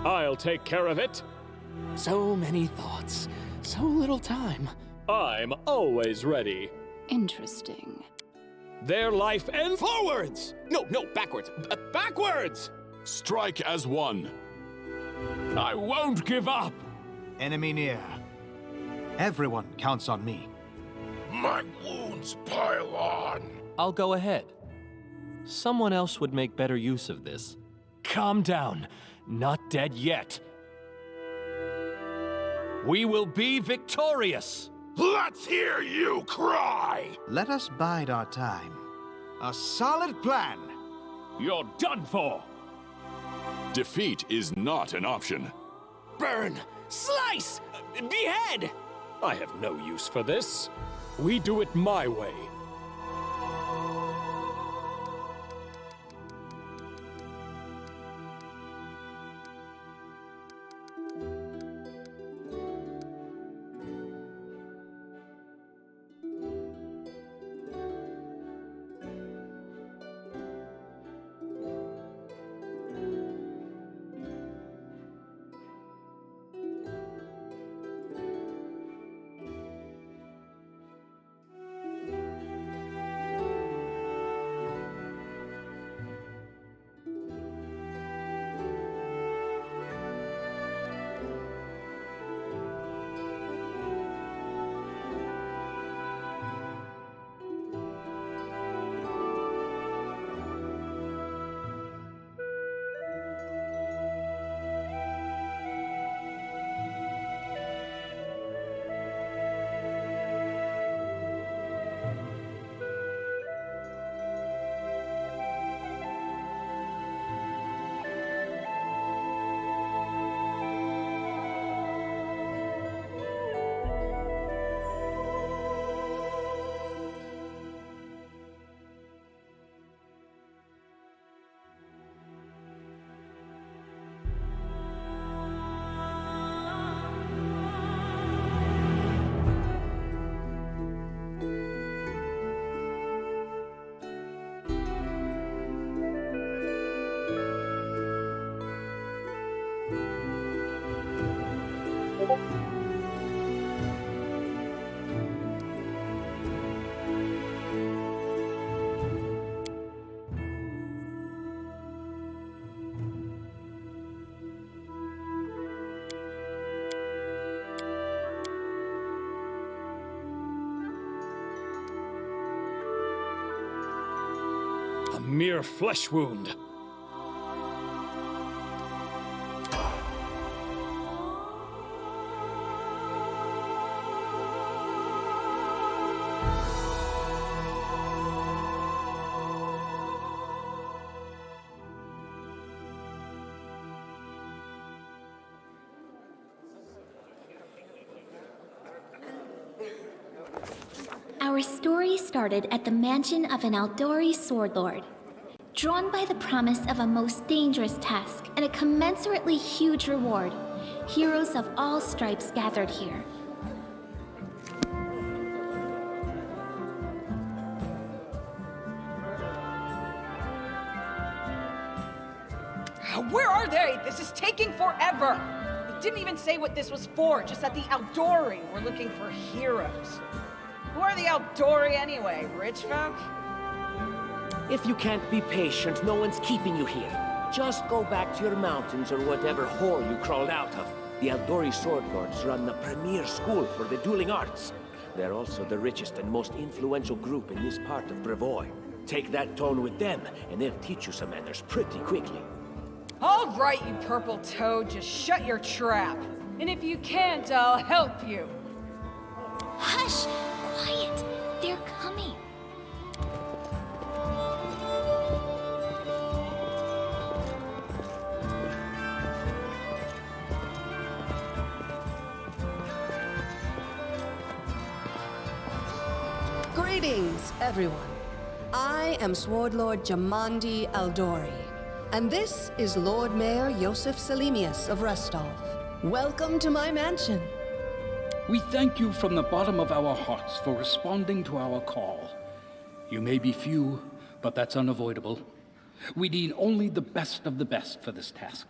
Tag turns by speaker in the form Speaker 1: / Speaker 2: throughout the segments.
Speaker 1: I'll take care of it.
Speaker 2: So many thoughts, so little time.
Speaker 1: I'm always ready.
Speaker 3: Interesting.
Speaker 1: Their life ends.
Speaker 2: Forwards! No, backwards. Backwards!
Speaker 4: Strike as one.
Speaker 1: I won't give up.
Speaker 5: Enemy near. Everyone counts on me.
Speaker 4: My wounds pile on.
Speaker 6: I'll go ahead. Someone else would make better use of this.
Speaker 7: Calm down. Not dead yet. We will be victorious!
Speaker 4: Let's hear you cry!
Speaker 5: Let us bide our time. A solid plan.
Speaker 7: You're done for!
Speaker 4: Defeat is not an option.
Speaker 2: Burn! Slice! Behead!
Speaker 1: I have no use for this. We do it my way. A mere flesh wound.
Speaker 8: Our story started at the mansion of an Aldori sword lord. Drawn by the promise of a most dangerous task and a commensurately huge reward, heroes of all stripes gathered here.
Speaker 9: Where are they? This is taking forever! They didn't even say what this was for, just that the Aldori were looking for heroes. Who are the Aldori anyway? Rich folk?
Speaker 10: If you can't be patient, no one's keeping you here. Just go back to your mountains or whatever hole you crawled out of. The Aldori Sword Lords run the premier school for the dueling arts. They're also the richest and most influential group in this part of Brevoy. Take that tone with them, and they'll teach you some manners pretty quickly.
Speaker 9: All right, you purple toad, just shut your trap. And if you can't, I'll help you.
Speaker 8: Hush! Quiet! They're coming.
Speaker 11: Greetings, everyone. I am Sword Lord Jamandi Aldori, and this is Lord Mayor Yosef Selimius of Restolf. Welcome to my mansion.
Speaker 12: We thank you from the bottom of our hearts for responding to our call. You may be few, but that's unavoidable. We need only the best of the best for this task.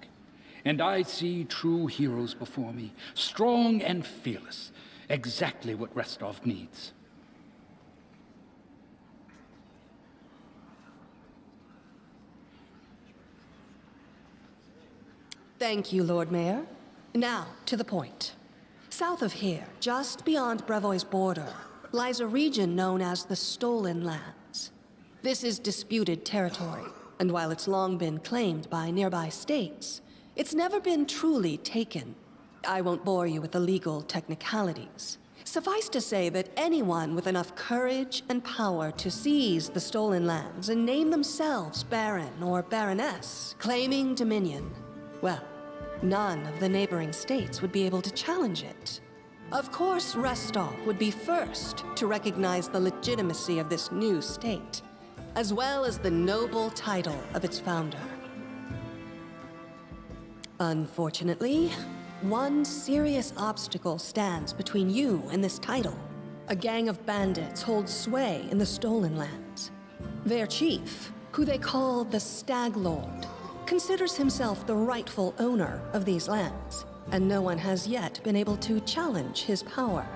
Speaker 12: and I see true heroes before me, strong and fearless, exactly what Restov needs.
Speaker 11: Thank you, Lord Mayor. Now, to the point. South of here, just beyond Brevoy's border, lies a region known as the Stolen Lands. This is disputed territory, and while it's long been claimed by nearby states, it's never been truly taken. I won't bore you with the legal technicalities. Suffice to say that anyone with enough courage and power to seize the Stolen Lands and name themselves Baron or Baroness, claiming dominion, well, none of the neighboring states would be able to challenge it. Of course, Restov would be first to recognize the legitimacy of this new state, as well as the noble title of its founder. Unfortunately, one serious obstacle stands between you and this title. A gang of bandits holds sway in the Stolen Lands. Their chief, who they call the Stag Lord, considers himself the rightful owner of these lands, and no one has yet been able to challenge his power.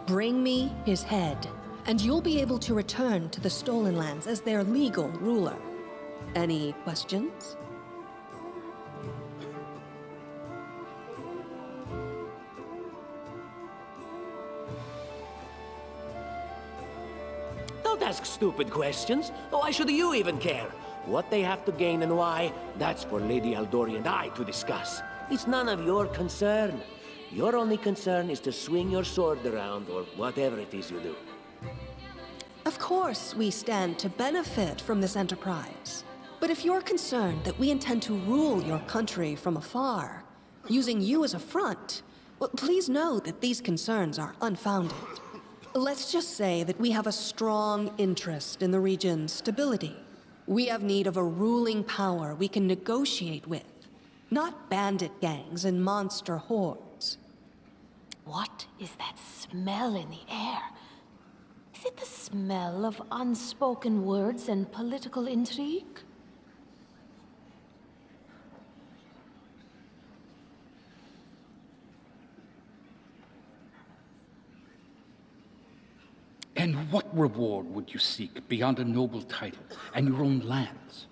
Speaker 11: Bring me his head, and you'll be able to return to the Stolen Lands as their legal ruler. Any questions?
Speaker 10: Don't ask stupid questions. Why should you even care? What they have to gain and why, that's for Lady Aldori and I to discuss. It's none of your concern. Your only concern is to swing your sword around, or whatever it is you do.
Speaker 11: Of course, we stand to benefit from this enterprise. But if you're concerned that we intend to rule your country from afar, using you as a front, well, please know that these concerns are unfounded. Let's just say that we have a strong interest in the region's stability. We have need of a ruling power we can negotiate with, not bandit gangs and monster hordes.
Speaker 3: What is that smell in the air? Is it the smell of unspoken words and political intrigue?
Speaker 12: And what reward would you seek beyond a noble title and your own lands?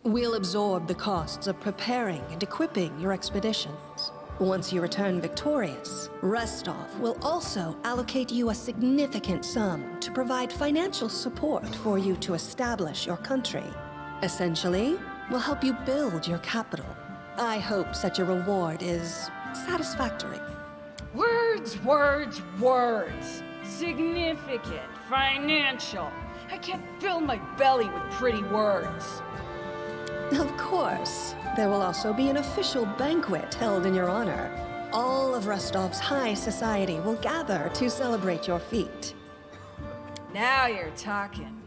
Speaker 11: We'll absorb the costs of preparing and equipping your expeditions. Once you return victorious, Restov will also allocate you a significant sum to provide financial support for you to establish your country. Essentially, we'll help you build your capital. I hope such a reward is satisfactory.
Speaker 9: Words, words, words. Significant, financial. I can't fill my belly with pretty words.
Speaker 11: Of course. There will also be an official banquet held in your honor. All of Restov's high society will gather to celebrate your feat.
Speaker 9: Now you're talking.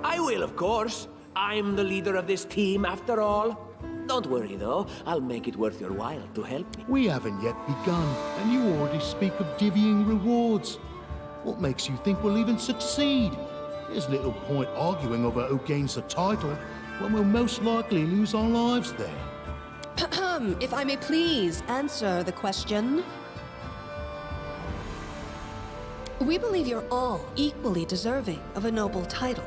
Speaker 10: I will, of course. I'm the leader of this team, after all. Don't worry, though. I'll make it worth your while to help me.
Speaker 13: We haven't yet begun, and you already speak of divvying rewards. What makes you think we'll even succeed? There's little point arguing over who gains the title when we'll most likely lose our lives there.
Speaker 11: If I may please answer the question. We believe you're all equally deserving of a noble title.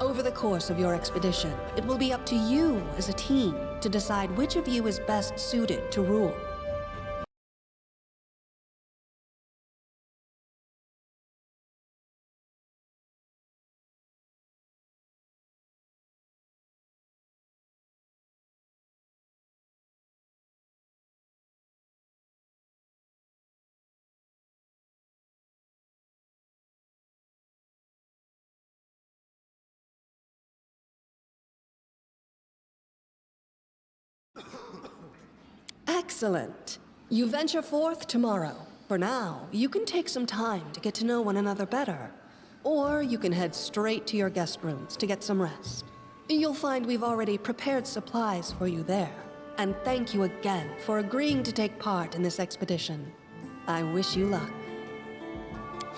Speaker 11: Over the course of your expedition, it will be up to you as a team to decide which of you is best suited to rule. Excellent. You venture forth tomorrow. For now, you can take some time to get to know one another better. Or you can head straight to your guest rooms to get some rest. You'll find we've already prepared supplies for you there. And thank you again for agreeing to take part in this expedition. I wish you luck.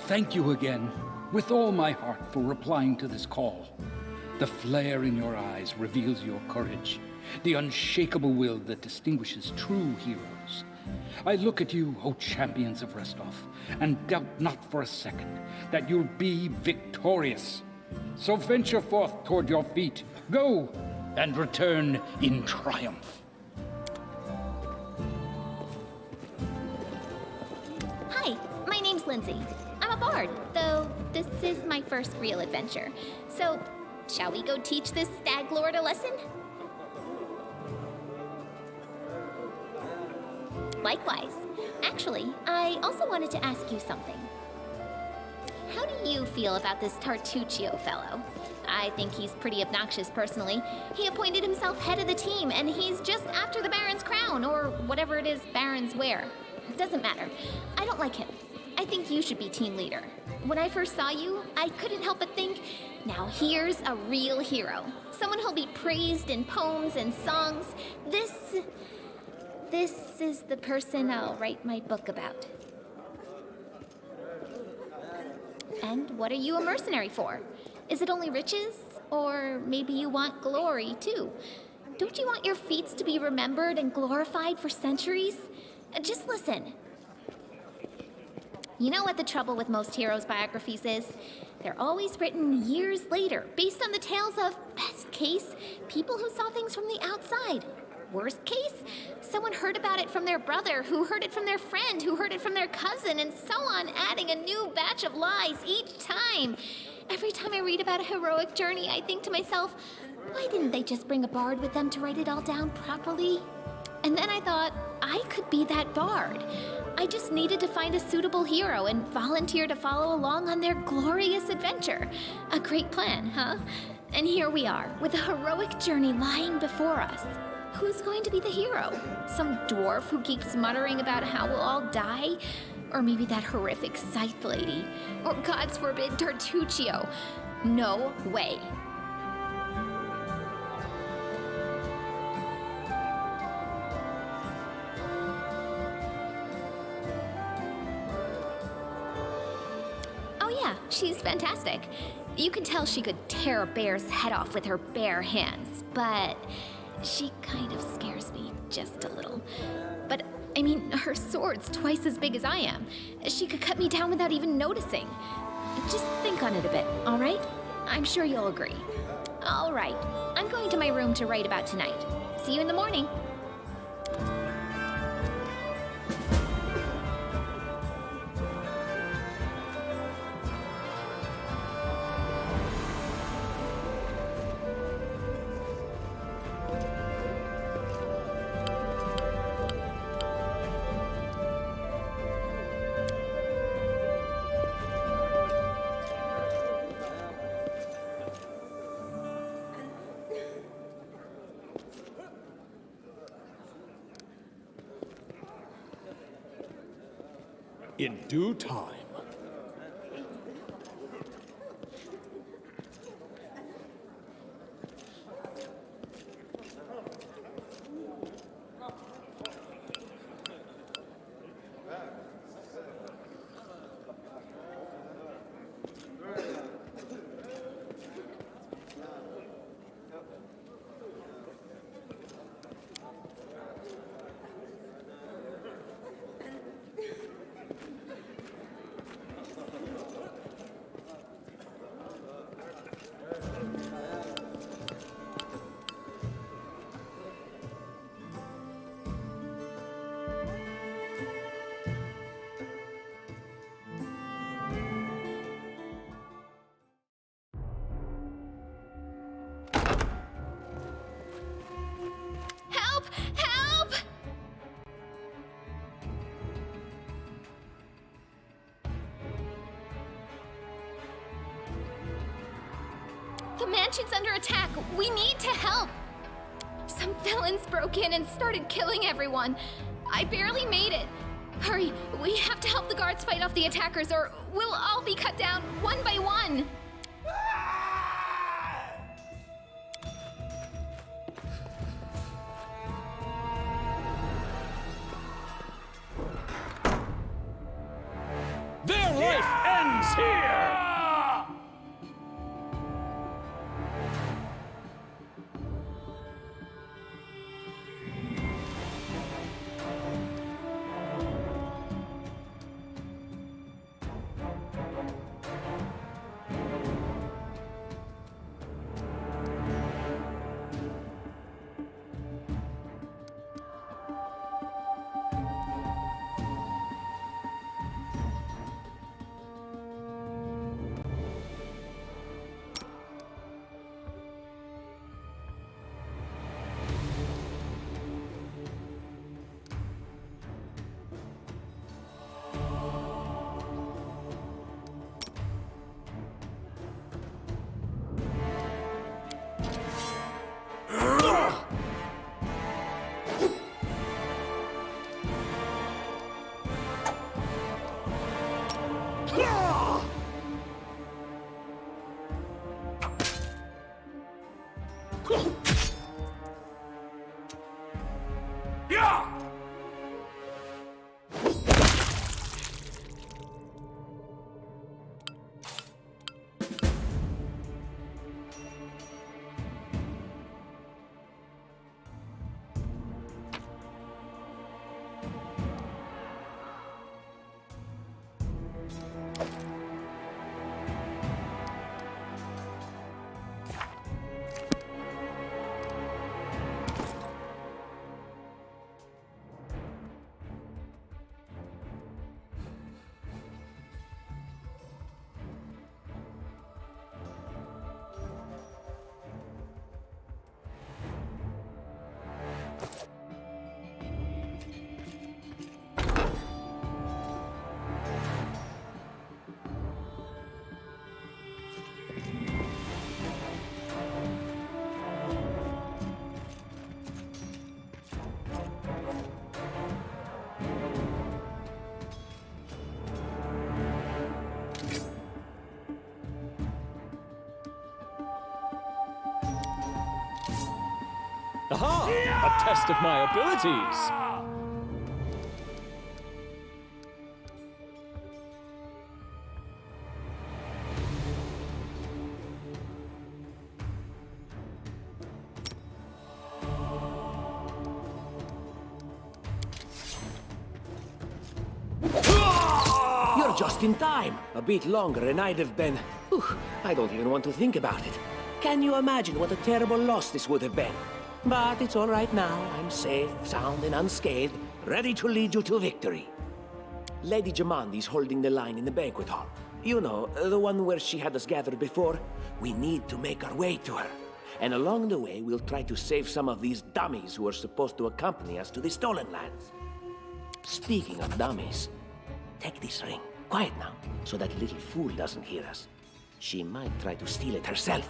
Speaker 12: Thank you again, with all my heart, for replying to this call. The flare in your eyes reveals your courage, the unshakable will that distinguishes true heroes. I look at you, O champions of Restov, and doubt not for a second that you'll be victorious. So venture forth toward your feet. Go, and return in triumph.
Speaker 8: Hi, my name's Lindsay. I'm a bard, though this is my first real adventure. So, shall we go teach this stag lord a lesson? Likewise. Actually, I also wanted to ask you something. How do you feel about this Tartuccio fellow? I think he's pretty obnoxious personally. He appointed himself head of the team, and he's just after the Baron's crown, or whatever it is barons wear. It doesn't matter. I don't like him. I think you should be team leader. When I first saw you, I couldn't help but think, now here's a real hero. Someone who'll be praised in poems and songs. This is the person I'll write my book about. And what are you a mercenary for? Is it only riches? Or maybe you want glory, too? Don't you want your feats to be remembered and glorified for centuries? Just listen. You know what the trouble with most heroes' biographies is? They're always written years later, based on the tales of, best case, people who saw things from the outside. Worst case, someone heard about it from their brother, who heard it from their friend, who heard it from their cousin, and so on, adding a new batch of lies each time. Every time I read about a heroic journey, I think to myself, why didn't they just bring a bard with them to write it all down properly? And then I thought, I could be that bard. I just needed to find a suitable hero and volunteer to follow along on their glorious adventure. A great plan, huh? And here we are, with a heroic journey lying before us. Who's going to be the hero? Some dwarf who keeps muttering about how we'll all die? Or maybe that horrific scythe lady? Or, God's forbid, Tartuccio? No way. Oh yeah, she's fantastic. You can tell she could tear a bear's head off with her bare hands, but she kind of scares me just a little. But, I mean, her sword's twice as big as I am. She could cut me down without even noticing. Just think on it a bit, all right? I'm sure you'll agree. All right, I'm going to my room to write about tonight. See you in the morning.
Speaker 1: In due time.
Speaker 8: Help! Help! The mansion's under attack. We need to help. Some villains broke in and started killing everyone. I barely made it. Hurry, we have to help the guards fight off the attackers or we'll all be cut down one by one.
Speaker 1: Their life ends here! Aha! A test of my abilities!
Speaker 10: You're just in time. A bit longer and I'd have been... Whew, I don't even want to think about it. Can you imagine what a terrible loss this would have been? But it's all right now. I'm safe, sound, and unscathed, ready to lead you to victory. Lady Jamandi's holding the line in the banquet hall. You know, the one where she had us gathered before. We need to make our way to her. And along the way, we'll try to save some of these dummies who are supposed to accompany us to the stolen lands. Speaking of dummies, take this ring. Quiet now, so that little fool doesn't hear us. She might try to steal it herself.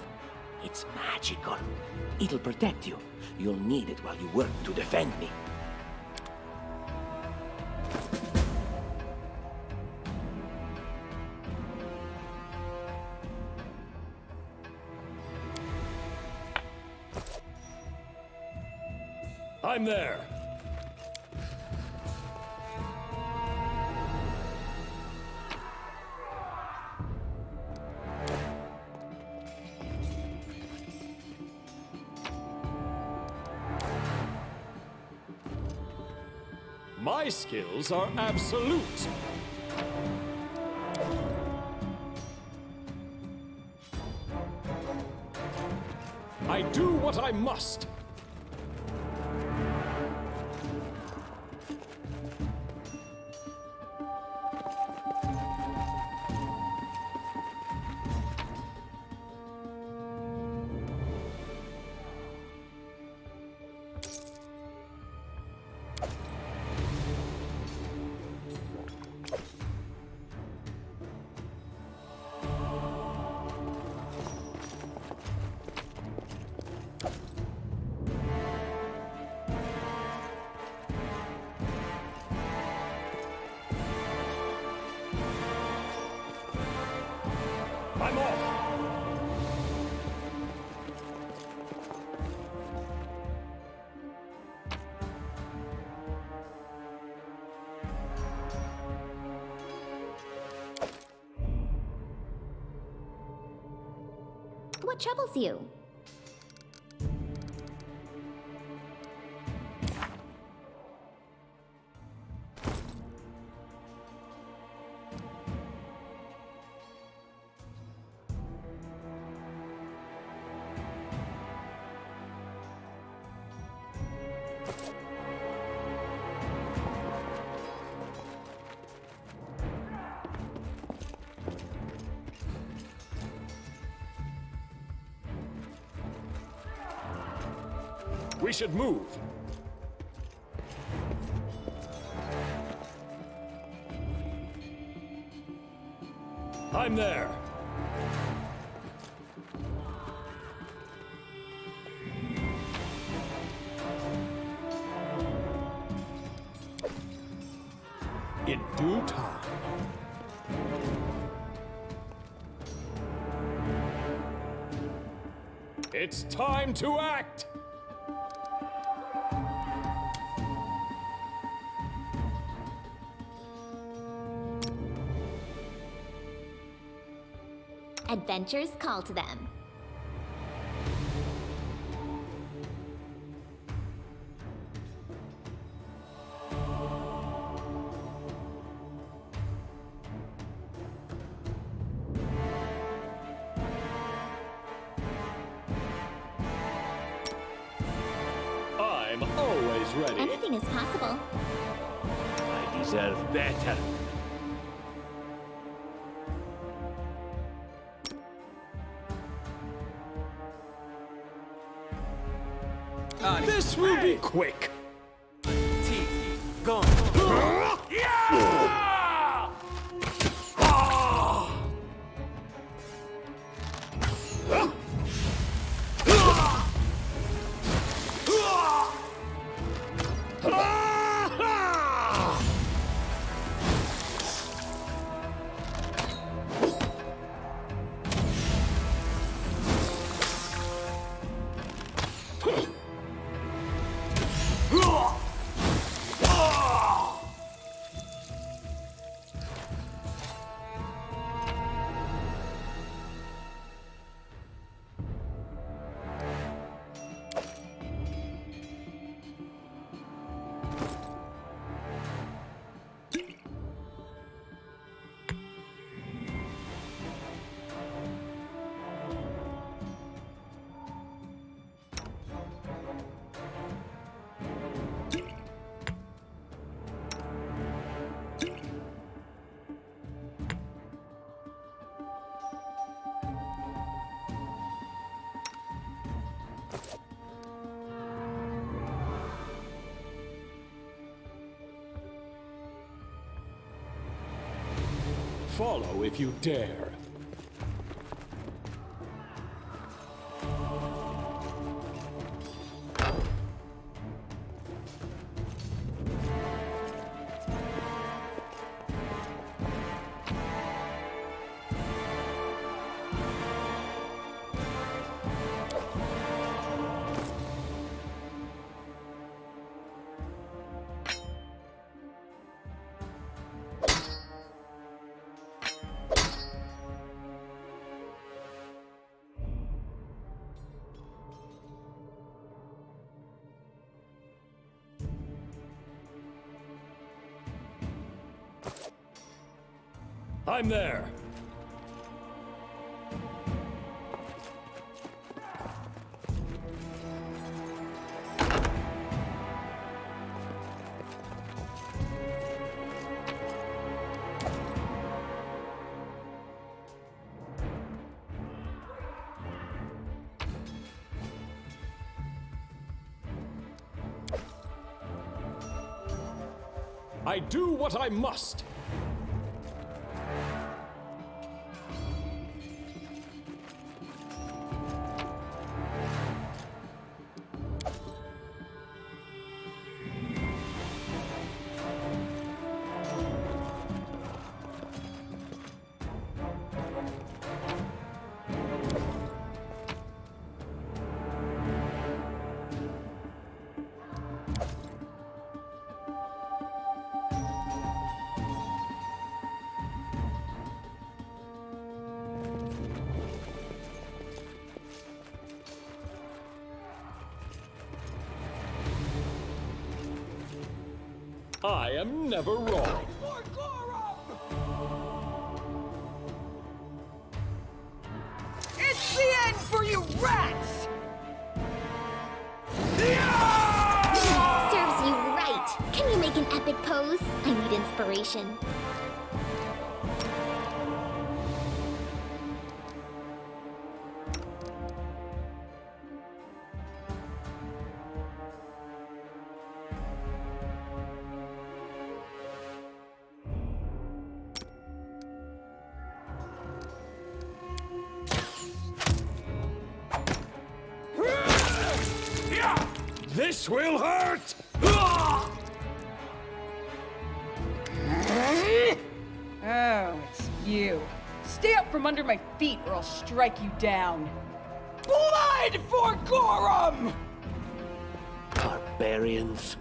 Speaker 10: It's magical. It'll protect you. You'll need it while you work to defend me.
Speaker 1: I'm there. My skills are absolute. I do what I must. I'm off!
Speaker 8: What troubles you?
Speaker 1: We should move. I'm there. In due time. It's time to act!
Speaker 8: Adventures call to them.
Speaker 1: I'm always ready.
Speaker 8: Anything is possible.
Speaker 10: I deserve better.
Speaker 1: This will be quick.
Speaker 2: Gone.
Speaker 1: Follow if you dare. I'm there. I do what I must. I am never wrong.
Speaker 9: It's the end for you rats!
Speaker 8: Serves you right. Can you make an epic pose? I need inspiration.
Speaker 1: This will hurt!
Speaker 9: Oh, it's you. Stay up from under my feet or I'll strike you down. Blood for Gorum!
Speaker 10: Barbarians.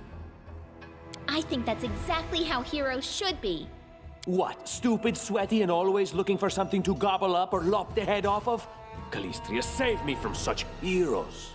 Speaker 8: I think that's exactly how heroes should be.
Speaker 10: What, stupid, sweaty, and always looking for something to gobble up or lop the head off of? Calistria, save me from such heroes.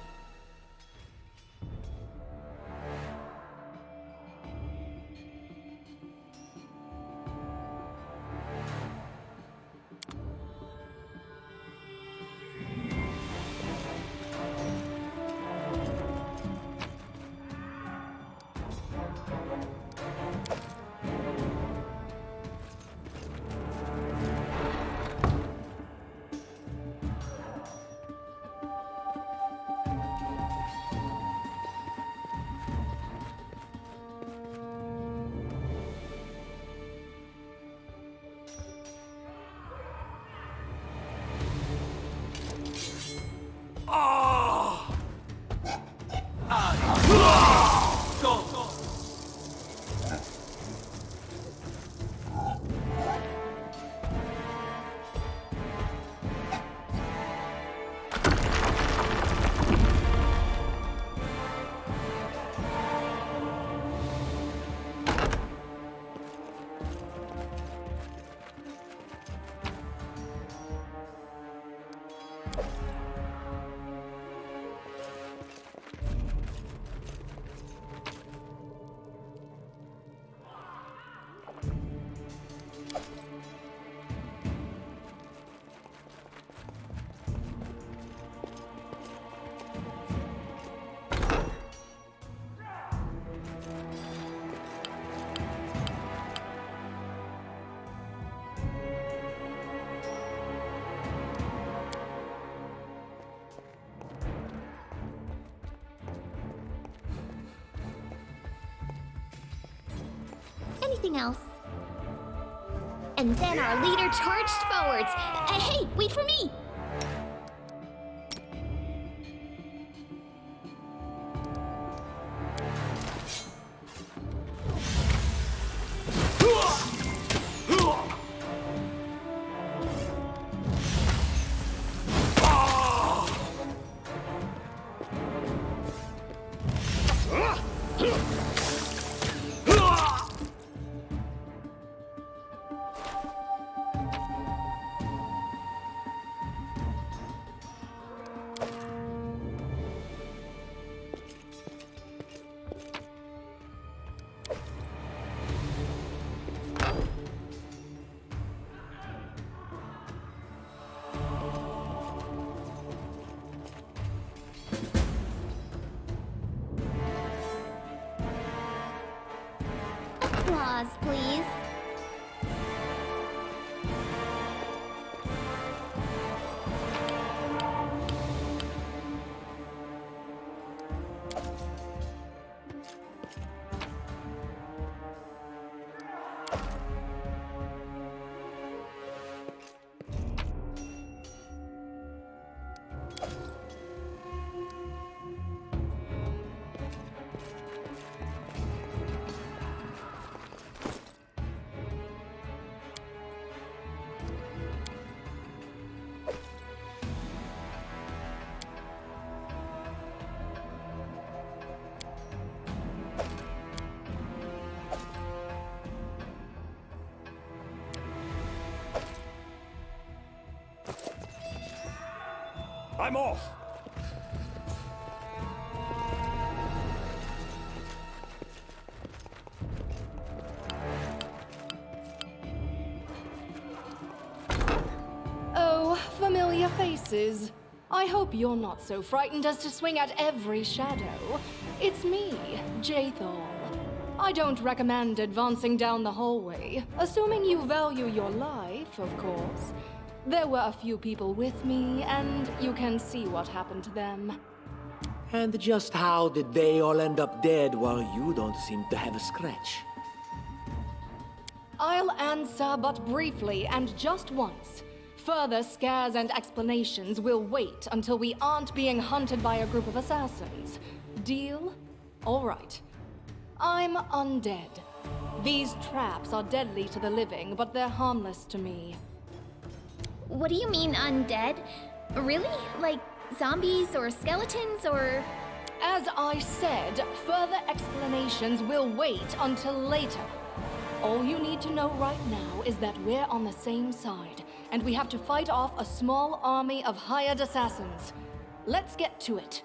Speaker 8: Anything else? And then our leader charged forwards. Hey, wait for me! Applause, please.
Speaker 1: I'm off!
Speaker 14: Oh, familiar faces. I hope you're not so frightened as to swing at every shadow. It's me, Jathal. I don't recommend advancing down the hallway, assuming you value your life, of course. There were a few people with me, and you can see what happened to them.
Speaker 10: And just how did they all end up dead while you don't seem to have a scratch?
Speaker 14: I'll answer but briefly and just once. Further scares and explanations will wait until we aren't being hunted by a group of assassins. Deal? All right. I'm undead. These traps are deadly to the living, but they're harmless to me.
Speaker 8: What do you mean, undead? Really? Like zombies or skeletons or...
Speaker 14: As I said, further explanations will wait until later. All you need to know right now is that we're on the same side, and we have to fight off a small army of hired assassins. Let's get to it.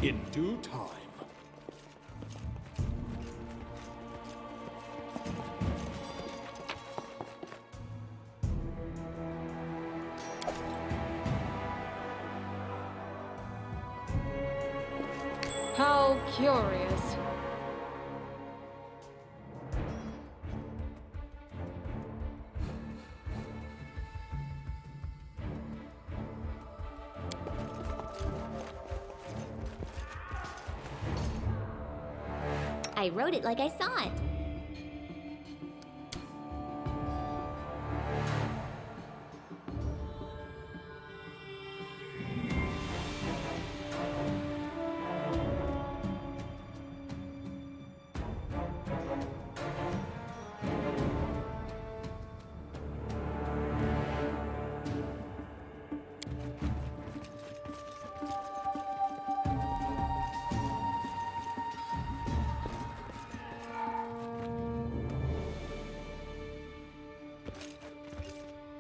Speaker 1: In due time.
Speaker 14: How curious.
Speaker 8: I wrote it like I saw it.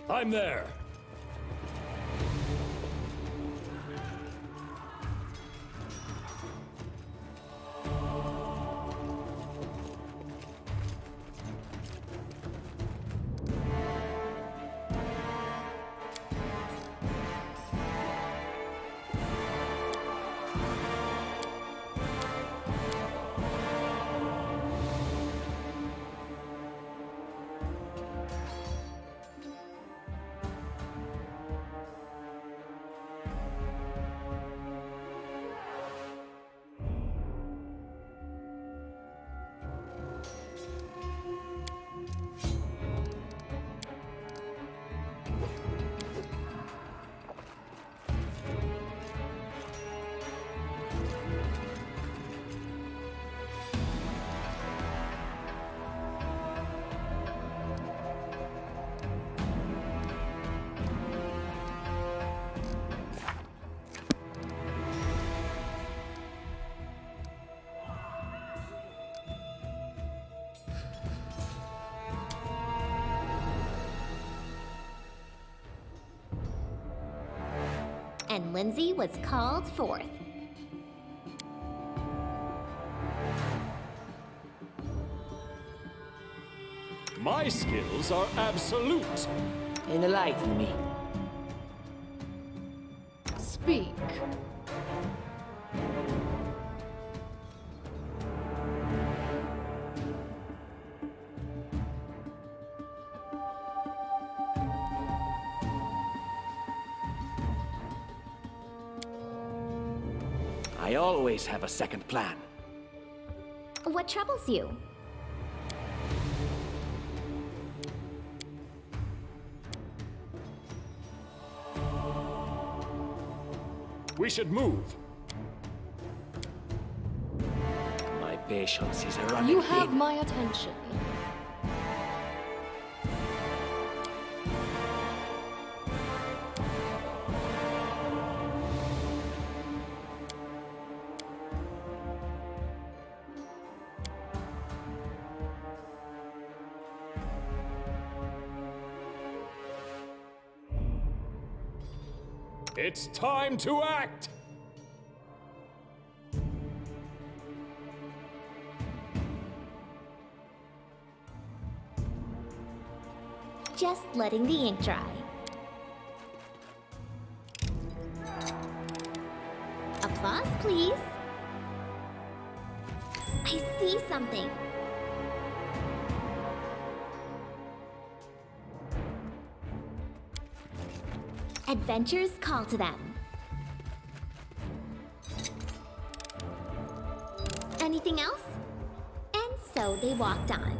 Speaker 1: I'm there.
Speaker 8: and Lindsay was called forth.
Speaker 1: My skills are absolute.
Speaker 10: Enlighten me.
Speaker 14: Speak.
Speaker 10: I always have a second plan.
Speaker 8: What troubles you?
Speaker 1: We should move.
Speaker 10: My patience is running
Speaker 14: You have
Speaker 10: thin.
Speaker 14: my attention.
Speaker 1: It's time to act!
Speaker 8: Just letting the ink dry. Applause, please. I see something. Adventures call to them. Anything else? And so they walked on.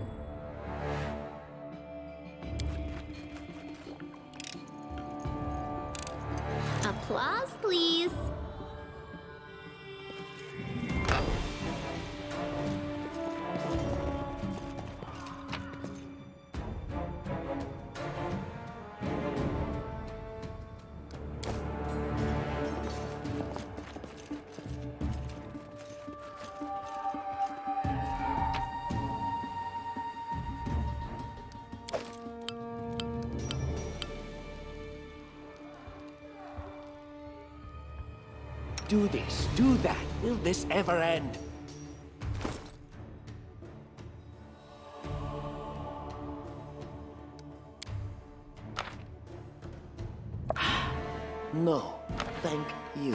Speaker 8: Applause, please.
Speaker 10: Do this, do that. Will this ever end? No, thank you.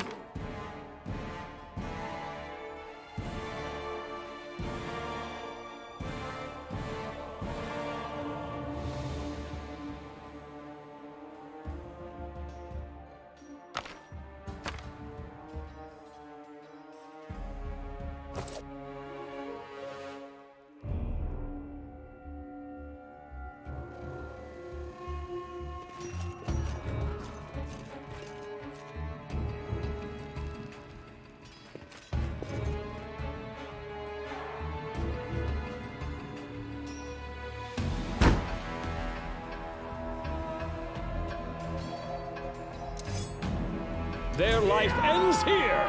Speaker 1: Their life ends here!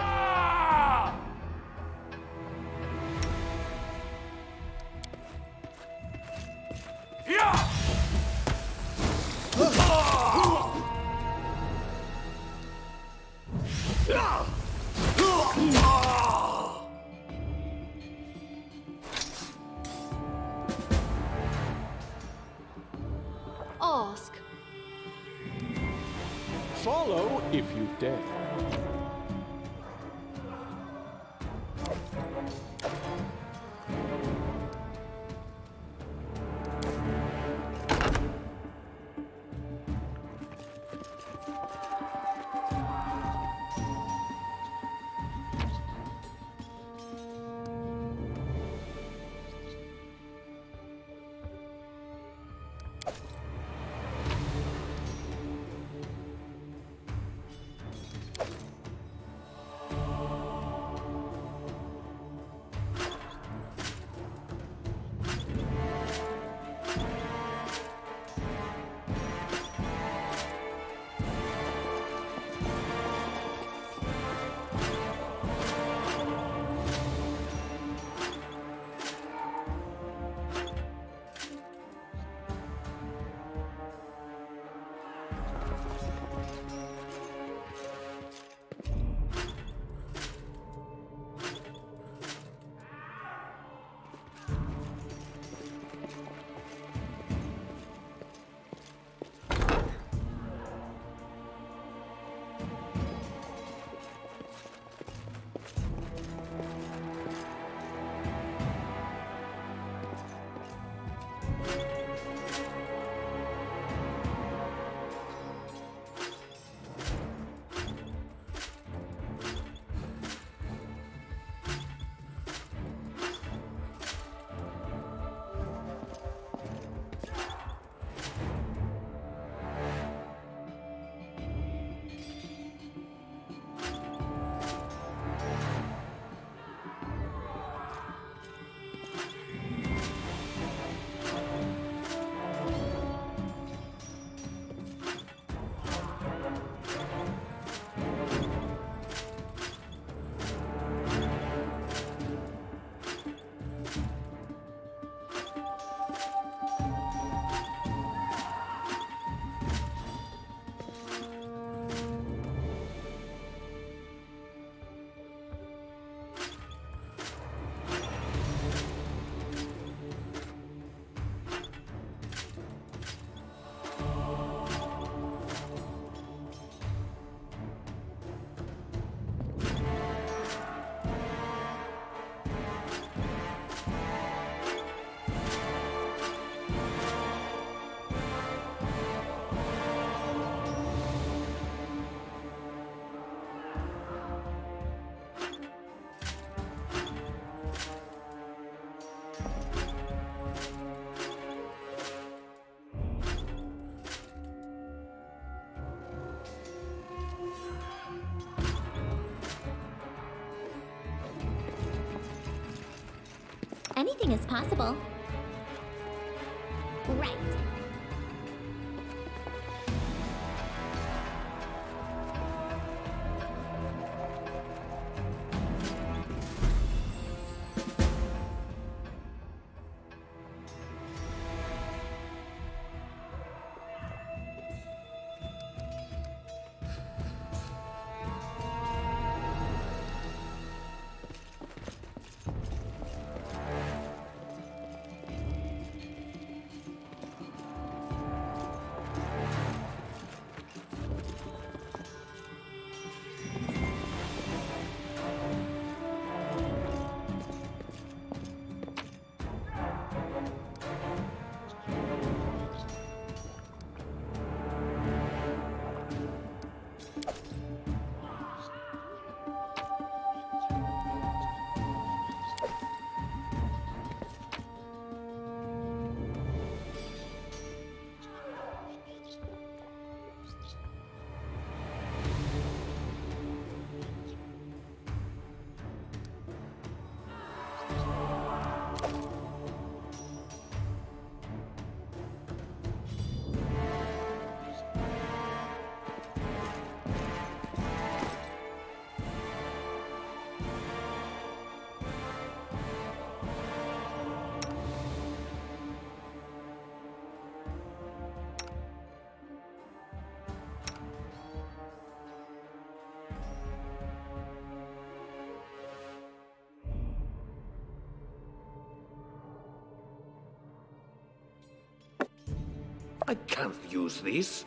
Speaker 14: Ask.
Speaker 1: Follow if you dare.
Speaker 8: anything is possible. Right.
Speaker 10: I can't use this.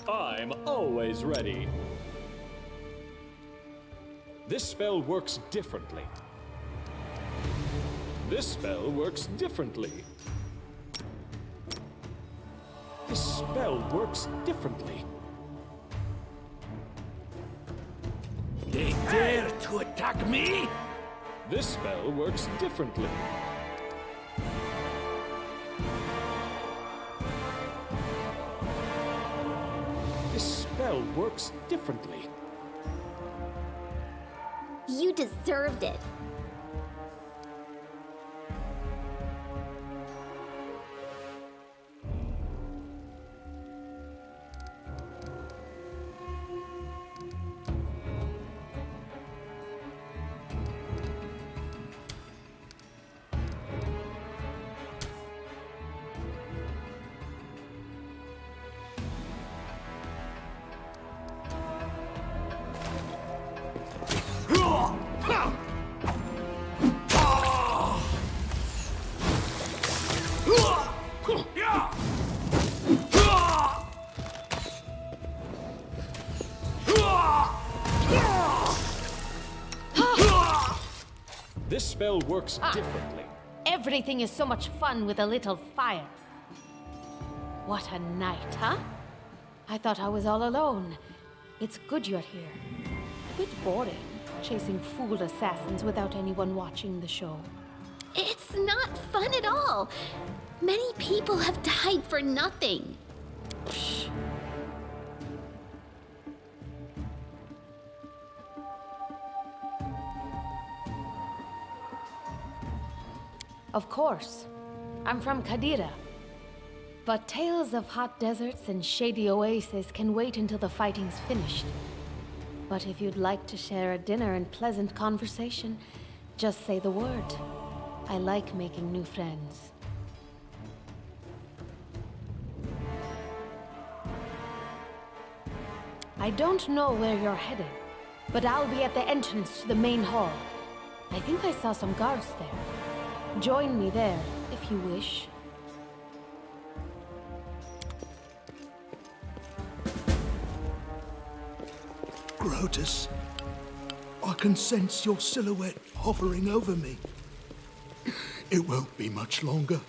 Speaker 1: I'm always ready. This spell works differently. This spell works differently. This spell works differently.
Speaker 10: They dare to attack me?
Speaker 1: This spell works differently. This spell works differently.
Speaker 8: You deserved it.
Speaker 1: This spell works differently.
Speaker 3: Everything is so much fun with a little fire. What a night, huh? I thought I was all alone. It's good you're here. A bit boring, chasing fool assassins without anyone watching the show.
Speaker 8: It's not fun at all. Many people have died for nothing.
Speaker 3: Psh. Of course. I'm from Kadira. But tales of hot deserts and shady oases can wait until the fighting's finished. But if you'd like to share a dinner and pleasant conversation, just say the word. I like making new friends. I don't know where you're headed, but I'll be at the entrance to the main hall. I think I saw some guards there. Join me there, if you wish.
Speaker 13: Grotus, I can sense your silhouette hovering over me. It won't be much longer.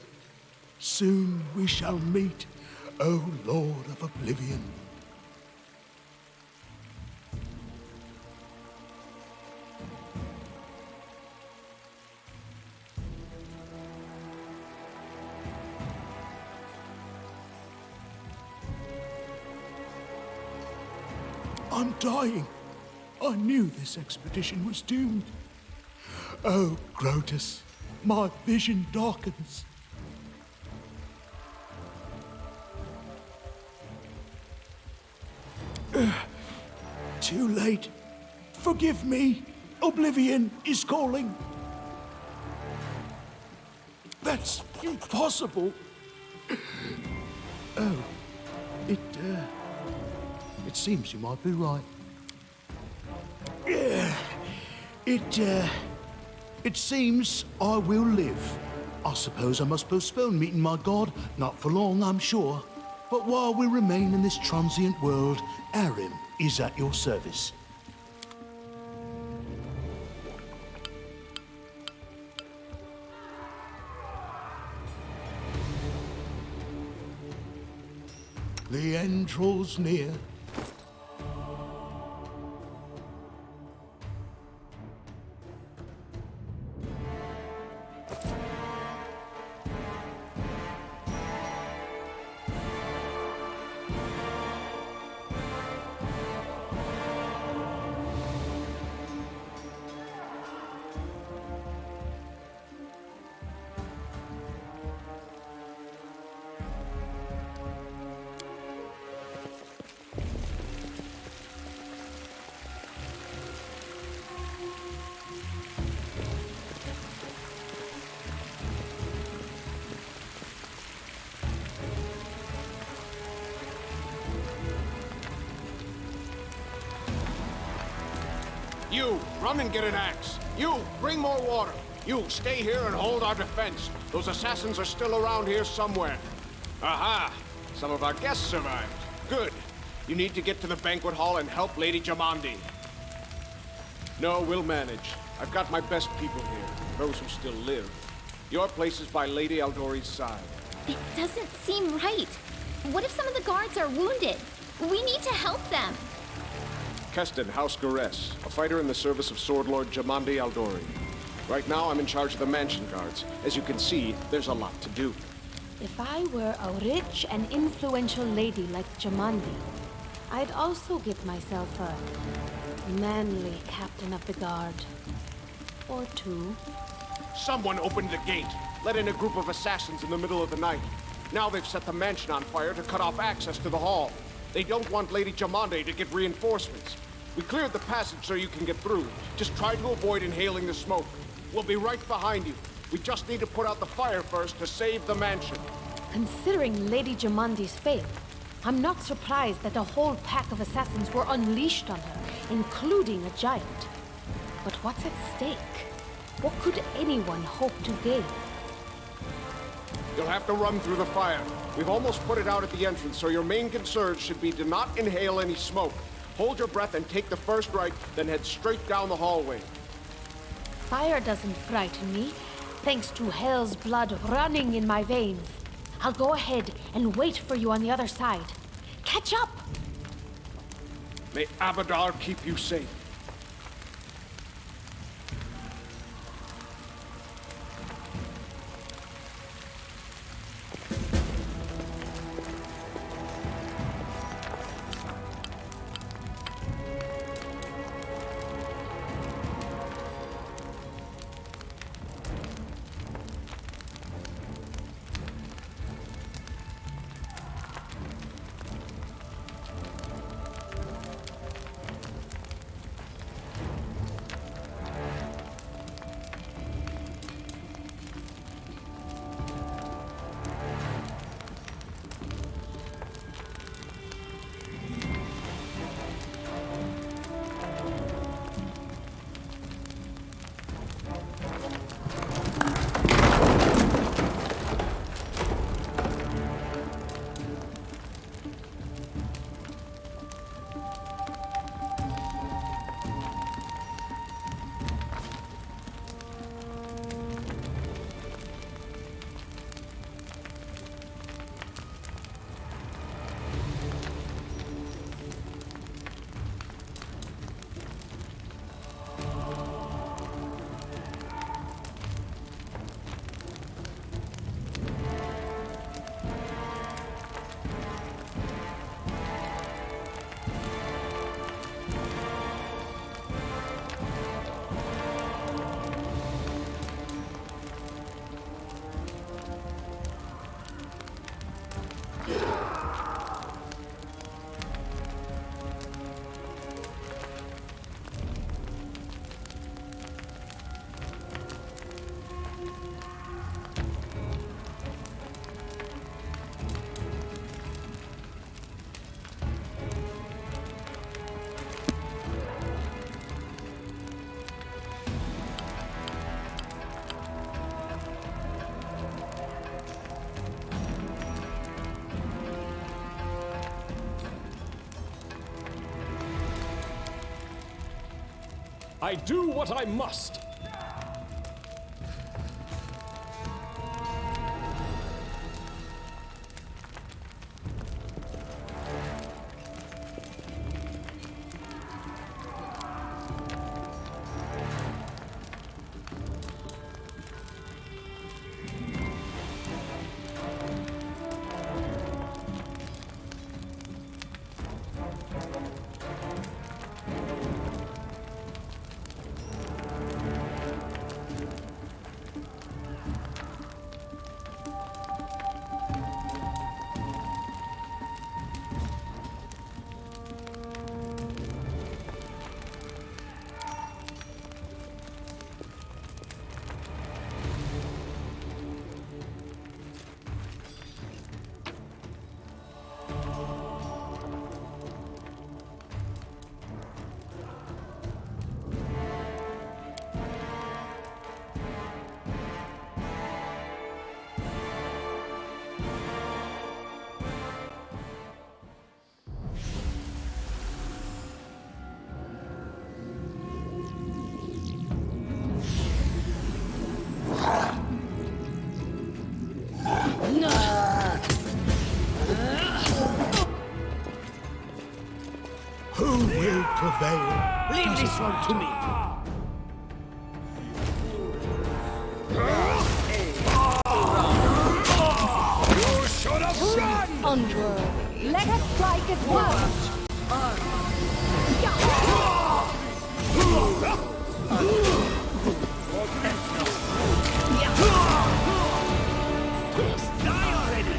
Speaker 13: Soon we shall meet, O Lord of Oblivion. I'm dying. I knew this expedition was doomed. Oh, Grotus, my vision darkens. Too late. Forgive me. Oblivion is calling. That's impossible. Oh, it seems you might be right. It seems I will live. I suppose I must postpone meeting my god, not for long, I'm sure. But while we remain in this transient world, Arim is at your service. The end draws near.
Speaker 15: You, run and get an axe. You, bring more water. You, stay here and hold our defense. Those assassins are still around here somewhere. Aha! Some of our guests survived. Good. You need to get to the banquet hall and help Lady Jamandi. No, we'll manage. I've got my best people here, those who still live. Your place is by Lady Aldori's side.
Speaker 8: It doesn't seem right. What if some of the guards are wounded? We need to help them.
Speaker 15: Keston, House Gares, a fighter in the service of Sword Lord Jamandi Aldori. Right now, I'm in charge of the mansion guards. As you can see, there's a lot to do.
Speaker 3: If I were a rich and influential lady like Jamandi, I'd also get myself a manly captain of the guard. Or two.
Speaker 15: Someone opened the gate, let in a group of assassins in the middle of the night. Now they've set the mansion on fire to cut off access to the hall. They don't want Lady Jamandi to get reinforcements. We cleared the passage so you can get through. Just try to avoid inhaling the smoke. We'll be right behind you. We just need to put out the fire first to save the mansion.
Speaker 3: Considering Lady Jamandi's fate, I'm not surprised that a whole pack of assassins were unleashed on her, including a giant. But what's at stake? What could anyone hope to gain?
Speaker 15: You'll have to run through the fire. We've almost put it out at the entrance, so your main concern should be to not inhale any smoke. Hold your breath and take the first right, then head straight down the hallway.
Speaker 3: Fire doesn't frighten me, thanks to hell's blood running in my veins. I'll go ahead and wait for you on the other side. Catch up!
Speaker 15: May Abadar keep you safe.
Speaker 1: I do what I must.
Speaker 13: Who will prevail?
Speaker 10: Leave this one to me.
Speaker 1: You should have run!
Speaker 14: Unworthy. Let us strike as one.
Speaker 10: Die already!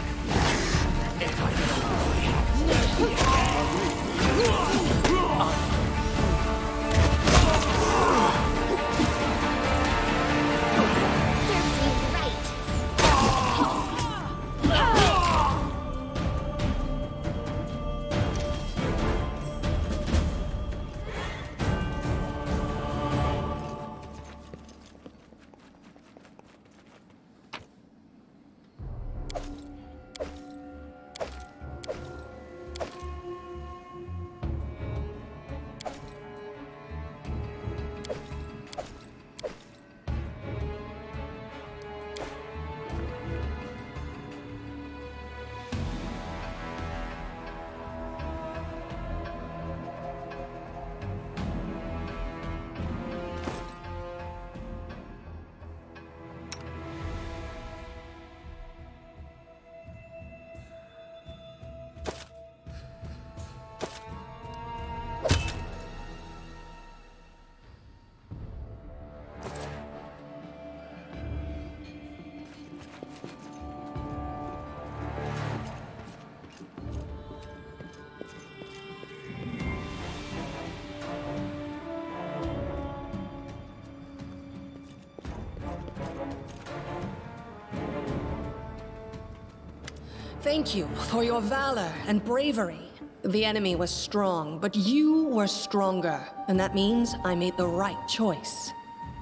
Speaker 11: Thank you for your valor and bravery. The enemy was strong, but you were stronger, and that means I made the right choice.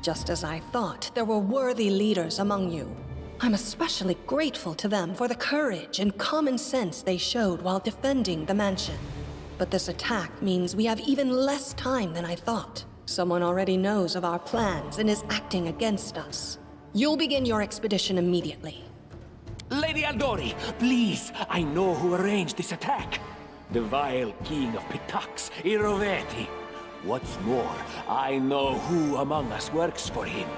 Speaker 11: Just as I thought, there were worthy leaders among you. I'm especially grateful to them for the courage and common sense they showed while defending the mansion. But this attack means we have even less time than I thought. Someone already knows of our plans and is acting against us. You'll begin your expedition immediately.
Speaker 10: Lady Aldori, please, I know who arranged this attack. The vile king of Pitax, Iroveti. What's more, I know who among us works for him.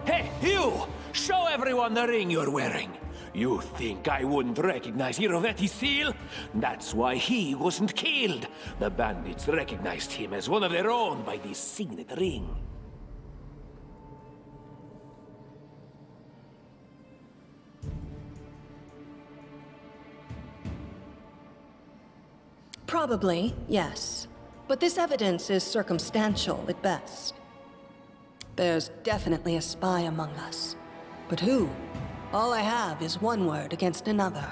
Speaker 10: Hey, you! Show everyone the ring you're wearing. You think I wouldn't recognize Iroveti's seal? That's why he wasn't killed. The bandits recognized him as one of their own by this signet ring.
Speaker 11: Probably, yes. But this evidence is circumstantial at best. There's definitely a spy among us. But who? All I have is one word against another.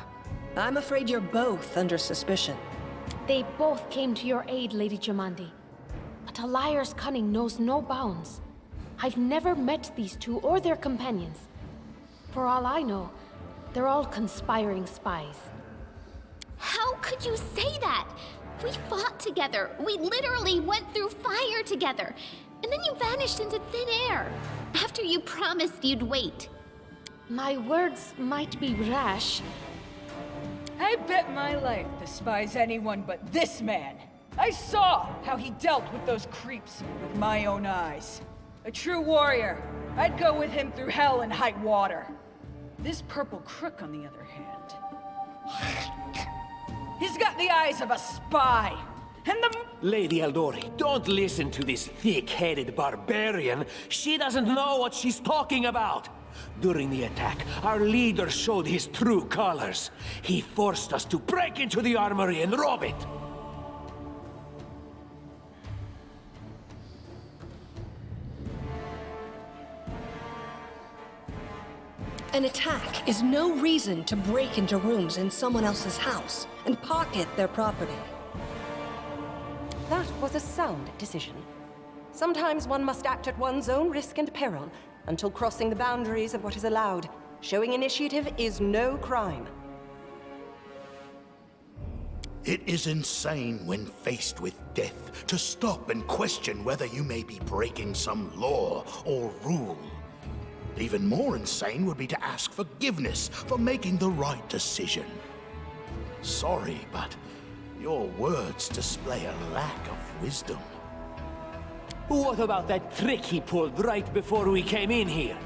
Speaker 11: I'm afraid you're both under suspicion.
Speaker 3: They both came to your aid, Lady Jamandi. But a liar's cunning knows no bounds. I've never met these two or their companions. For all I know, they're all conspiring spies.
Speaker 8: How could you say that? We fought together. We literally went through fire together. And then you vanished into thin air, after you promised you'd wait.
Speaker 3: My words might be rash.
Speaker 9: I bet my life despise anyone but this man. I saw how he dealt with those creeps with my own eyes. A true warrior. I'd go with him through hell and high water. This purple crook, on the other hand, he's got the eyes of a spy. And the...
Speaker 10: Lady Eldori, don't listen to this thick-headed barbarian. She doesn't know what she's talking about. During the attack, our leader showed his true colors. He forced us to break into the armory and rob it.
Speaker 11: An attack is no reason to break into rooms in someone else's house and pocket their property.
Speaker 16: That was a sound decision. Sometimes one must act at one's own risk and peril until crossing the boundaries of what is allowed. Showing initiative is no crime.
Speaker 13: It is insane when faced with death to stop and question whether you may be breaking some law or rule. Even more insane would be to ask forgiveness for making the right decision. Sorry, but your words display a lack of wisdom.
Speaker 10: What about that trick he pulled right before we came in here?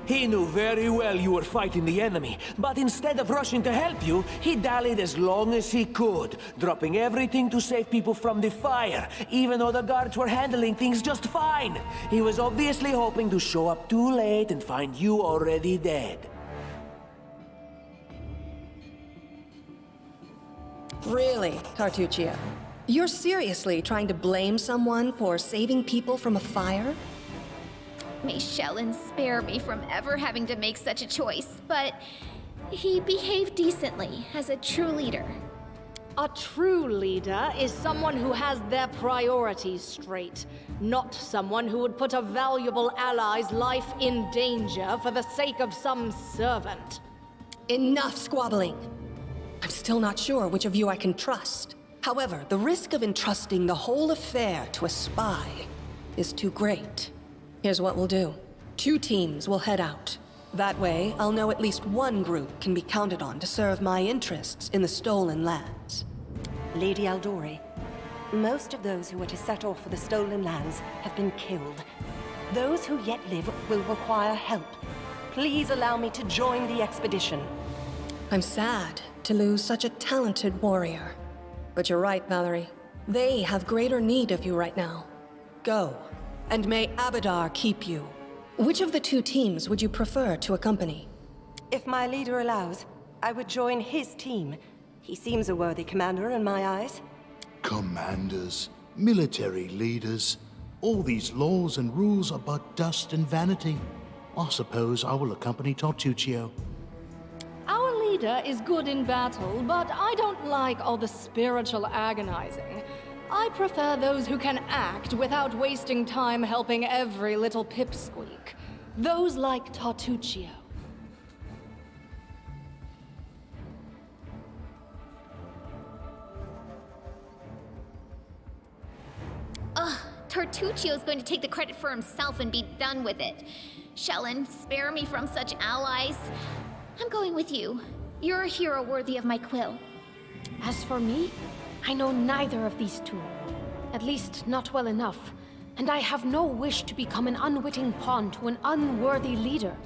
Speaker 10: He knew very well you were fighting the enemy, but instead of rushing to help you, he dallied as long as he could, dropping everything to save people from the fire, even though the guards were handling things just fine. He was obviously hoping to show up too late and find you already dead.
Speaker 11: Really, Tartuccio? You're seriously trying to blame someone for saving people from a fire?
Speaker 8: May Shellen spare me from ever having to make such a choice, but he behaved decently as a true leader.
Speaker 14: A true leader is someone who has their priorities straight, not someone who would put a valuable ally's life in danger for the sake of some servant.
Speaker 11: Enough squabbling. I'm still not sure which of you I can trust. However, the risk of entrusting the whole affair to a spy is too great. Here's what we'll do. 2 teams will head out. That way, I'll know at least one group can be counted on to serve my interests in the stolen lands.
Speaker 16: Lady Eldori, most of those who were to set off for the stolen lands have been killed. Those who yet live will require help. Please allow me to join the expedition.
Speaker 11: I'm sad to lose such a talented warrior. But you're right, Valerie. They have greater need of you right now. Go, and may Abadar keep you. Which of the 2 teams would you prefer to accompany?
Speaker 16: If my leader allows, I would join his team. He seems a worthy commander in my eyes.
Speaker 13: Commanders, military leaders, all these laws and rules are but dust and vanity. I suppose I will accompany Tartuccio.
Speaker 14: Our leader is good in battle, but I don't like all the spiritual agonizing. I prefer those who can act without wasting time helping every little pipsqueak. Those like Tartuccio.
Speaker 8: Ugh, Tartuccio's going to take the credit for himself and be done with it. Shellen, spare me from such allies. I'm going with you. You're a hero worthy of my quill.
Speaker 3: As for me, I know neither of these 2. At least not well enough. And I have no wish to become an unwitting pawn to an unworthy leader.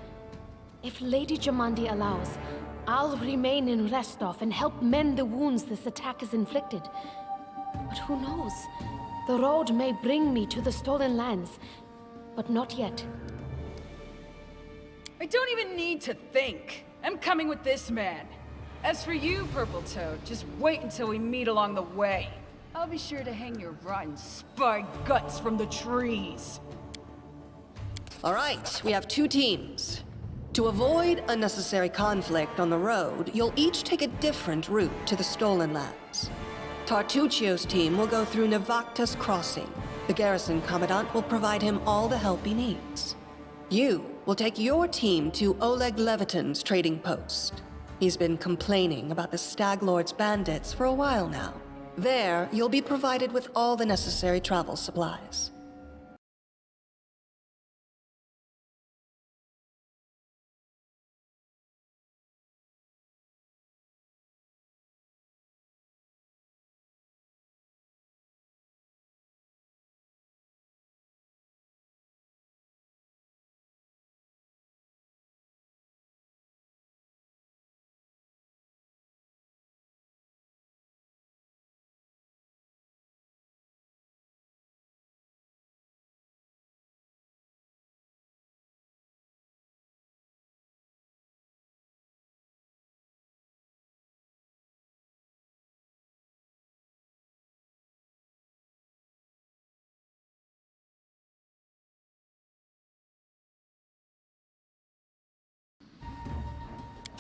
Speaker 3: If Lady Jamandi allows, I'll remain in Restov and help mend the wounds this attack has inflicted. But who knows? The road may bring me to the stolen lands, but not yet.
Speaker 9: I don't even need to think. I'm coming with this man. As for you, Purple Toad, just wait until we meet along the way. I'll be sure to hang your rotten spy guts from the trees.
Speaker 11: All right, we have 2 teams. To avoid unnecessary conflict on the road, you'll each take a different route to the stolen lands. Tartuccio's team will go through Navakta's crossing. The garrison commandant will provide him all the help he needs. You will take your team to Oleg Leviton's trading post. He's been complaining about the Stag Lord's bandits for a while now. There, you'll be provided with all the necessary travel supplies.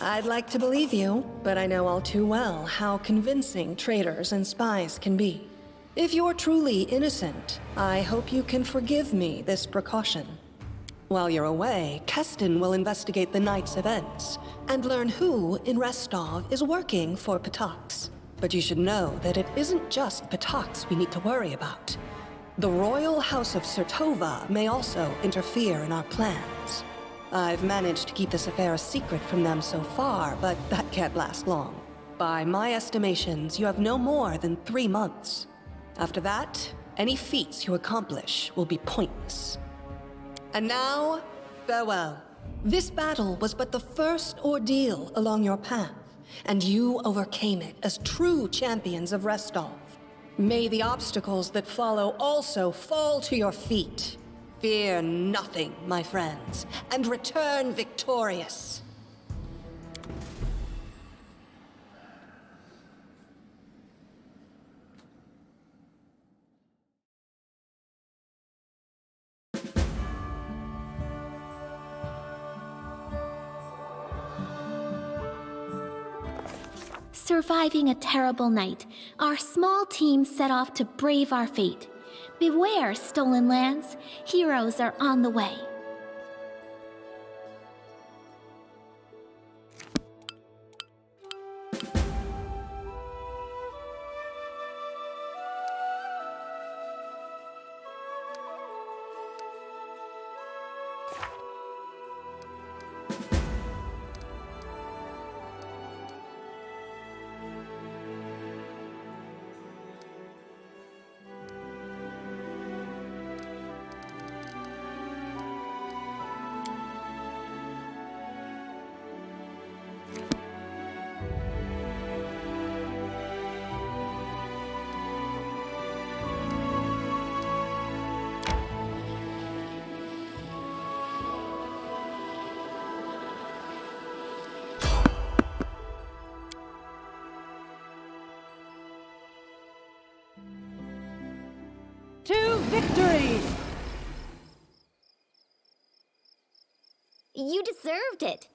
Speaker 11: I'd like to believe you, but I know all too well how convincing traitors and spies can be. If you're truly innocent, I hope you can forgive me this precaution. While you're away, Keston will investigate the night's events and learn who in Restov is working for Patox. But you should know that it isn't just Patox we need to worry about. The Royal House of Sertova may also interfere in our plans. I've managed to keep this affair a secret from them so far, but that can't last long. By my estimations, you have no more than 3 months. After that, any feats you accomplish will be pointless. And now, farewell. This battle was but the first ordeal along your path, and you overcame it as true champions of Restov. May the obstacles that follow also fall to your feet. Fear nothing, my friends, and return victorious.
Speaker 8: Surviving a terrible night, our small team set off to brave our fate. Beware, stolen lands. Heroes are on the way.
Speaker 9: To victory!
Speaker 8: You deserved it.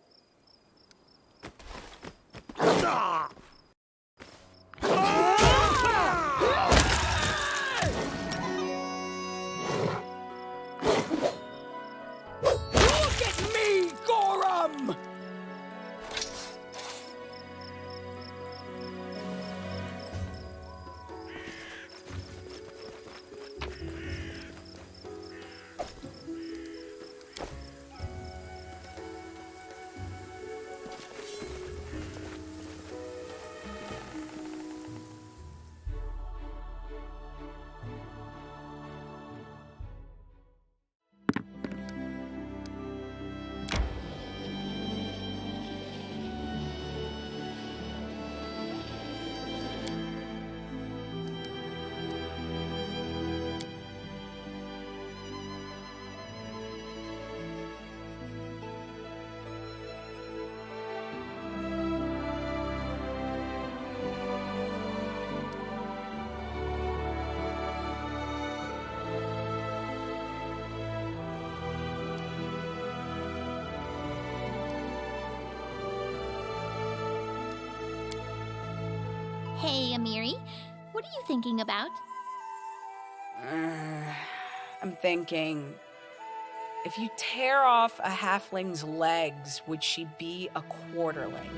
Speaker 7: Look at me, Gorham!
Speaker 8: Hey, Amiri. What are you thinking about?
Speaker 17: I'm thinking, if you tear off a halfling's legs, would she be a quarterling?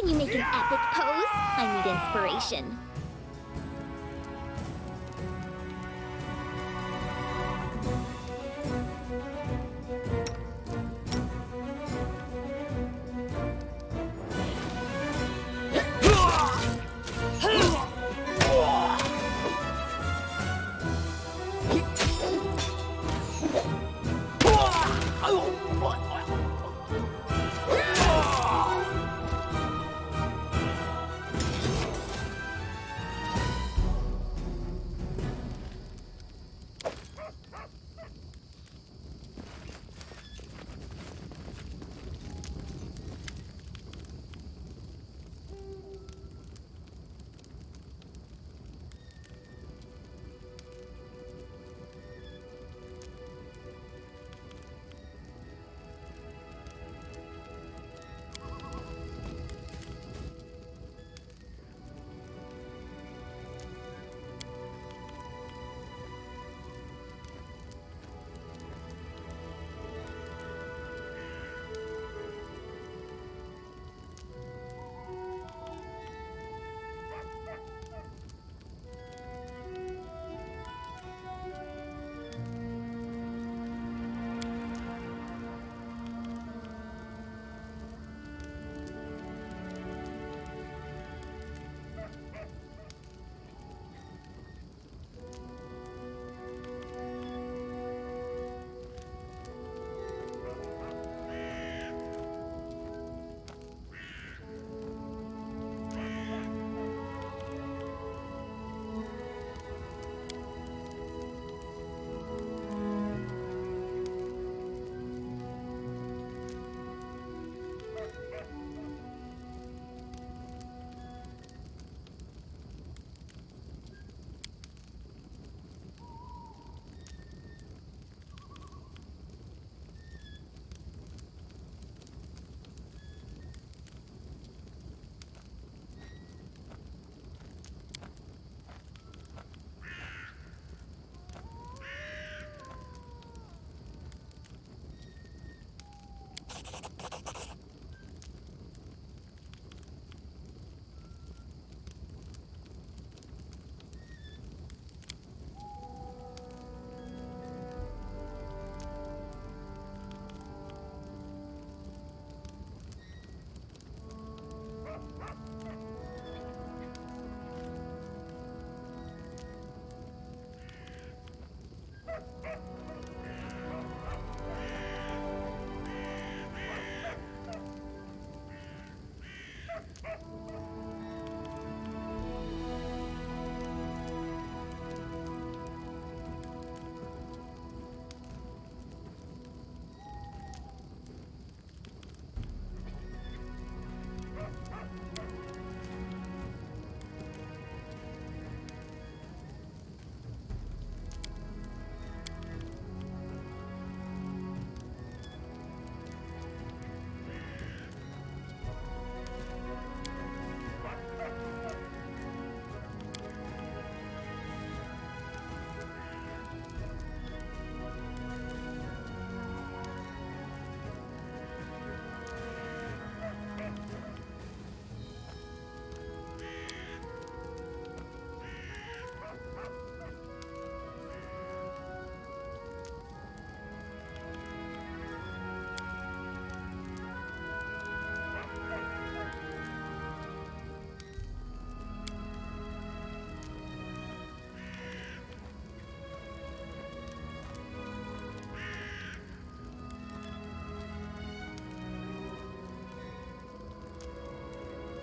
Speaker 8: Can you make an epic pose? I need inspiration.